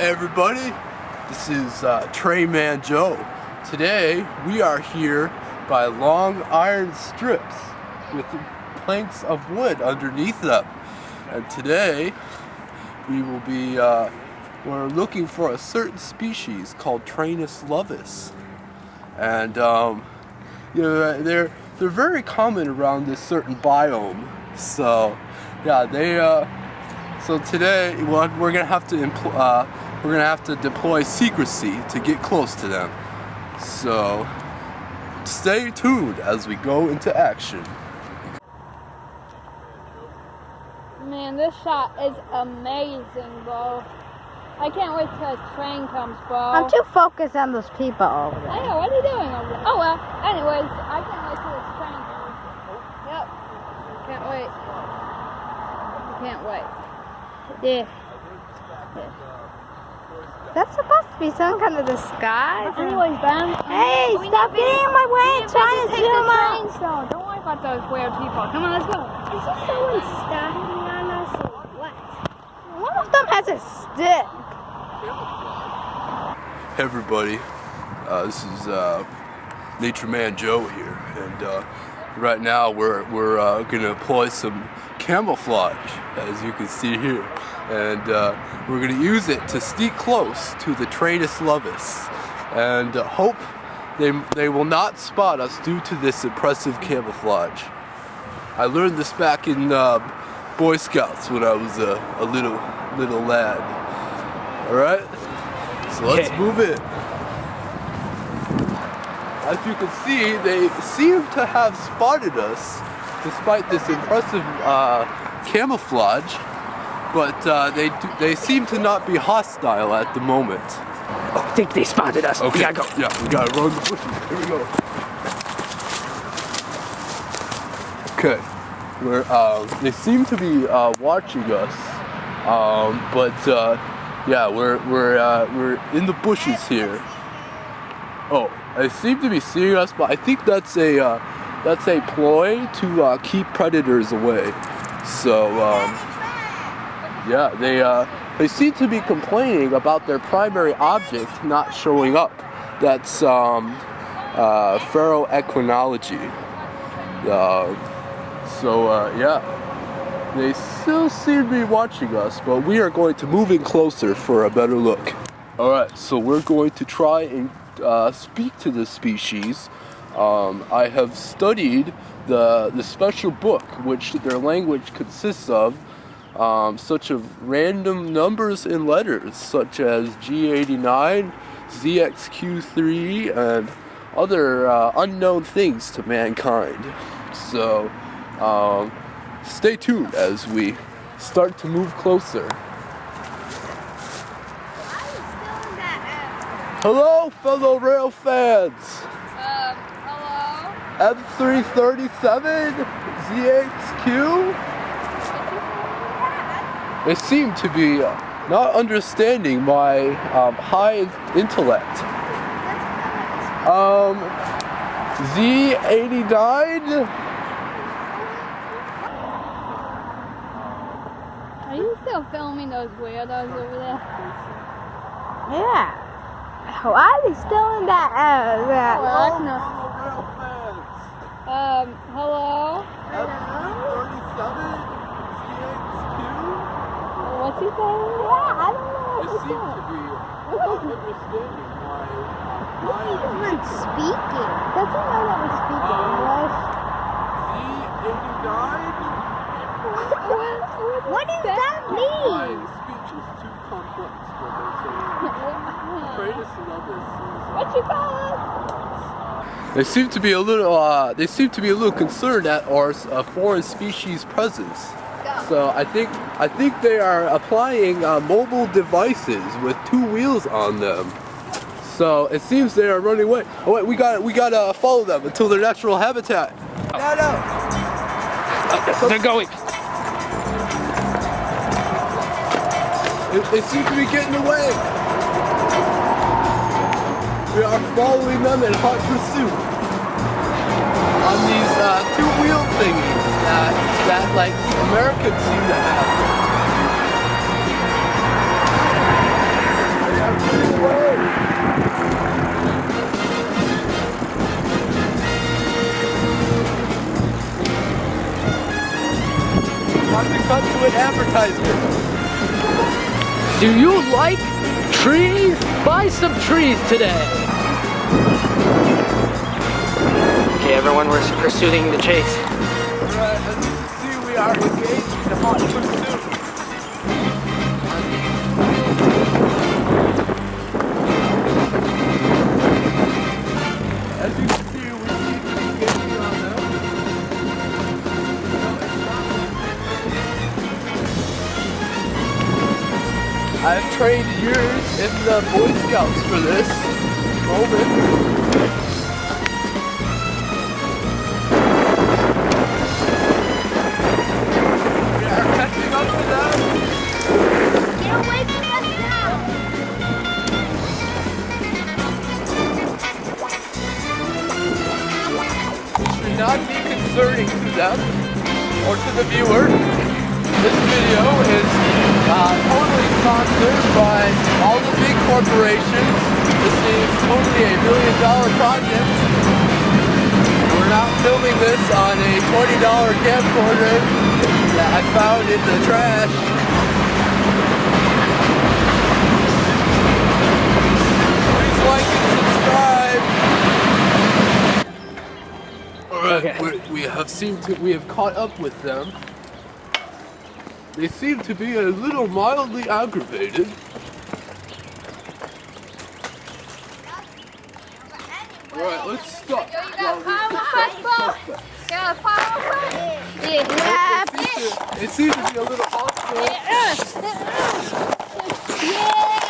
Hey everybody, this is Tray Man Joe. Today we are here by long iron strips with planks of wood underneath them. And today we will be we're looking for a certain species called Trainus luvis. And you know, they're very common around this certain biome. So yeah, so today we're gonna have to deploy secrecy to get close to them. So stay tuned as we go into action. Man, this shot is amazing, bro. I can't wait till a train comes, bro. I'm too focused on those people over there. I know, what are you doing over there? Oh well, anyways, I can't wait till this train comes. Yep. Can't wait. Can't wait. Yeah. That's supposed to be some kind of disguise. Anyways, Ben. Hey, stop getting in my way. I'm trying to zoom out. So don't worry about those weird people. Come on, let's go. Is this someone stopping on us or what? One of them has a stick. Hey everybody, this is Nature Man Joe here, and right now we're gonna employ some camouflage, as you can see here, and we're gonna use it to sneak close to the Trainus luvis, and hope they will not spot us due to this impressive camouflage. I learned this back in Boy Scouts when I was a little lad. All right. So let's move in. As you can see, they seem to have spotted us despite this impressive camouflage, but they seem to not be hostile at the moment. I think they spotted us. Okay. We gotta go. Yeah, we gotta run the bushes. Here we go. Okay. They seem to be watching us, but yeah, we're in the bushes here. Oh, they seem to be seeing us, but I think that's a ploy to keep predators away. So yeah, they seem to be complaining about their primary object not showing up. That's ferroequinology. Yeah. They still seem to be watching us, but we are going to move in closer for a better look. Alright, so we're going to try and speak to this species. I have studied the special book which their language consists of, such as random numbers and letters, such as G89, ZXQ3, and other unknown things to mankind. So, stay tuned as we start to move closer. Hello, fellow Railfans! Hello? M337, ZXQ? They seem to be not understanding my high intellect. Z89? Are you still filming those weirdos over there? Yeah. Why are they still in that? Hello? Hello? M337, ZXQ? What's he saying? Yeah, I don't know. They seem to be not understanding my Even speaking. Does he know that we speak English? Z89? What does that My mean? speech is too complex for this. Trainus luvis. What you call us? They seem to be a little concerned at our foreign species presence. So I think they are applying mobile devices with two wheels on them. So it seems they are running away. Oh wait, we gotta follow them until their natural habitat. No. They're going. They seem to be getting away. We are following them in hot pursuit on these two-wheel thingies that like Americans seem to have. advertisement. Do you like trees? Buy some trees today. Okay, everyone, we're pursuing the chase. Alright, as you can see, we are engaged in hot pursuit. As you can see, we seem to be gaining on them. I've trained years in the Boy Scouts for this moment. We are catching up to them. They're waking us now. Should not be concerning to them or to the viewer. This video is totally sponsored by all the big corporations. This is totally $1 million project. We're not filming this on a $20 camcorder that I found in the trash. Please like and subscribe. Alright, Okay. we have caught up with them. They seem to be a little mildly aggravated. Alright, let's stop. Yo, you got Camouflage, bro? You got Camouflage? Yeah. They seem to be a little hostile. Yeah.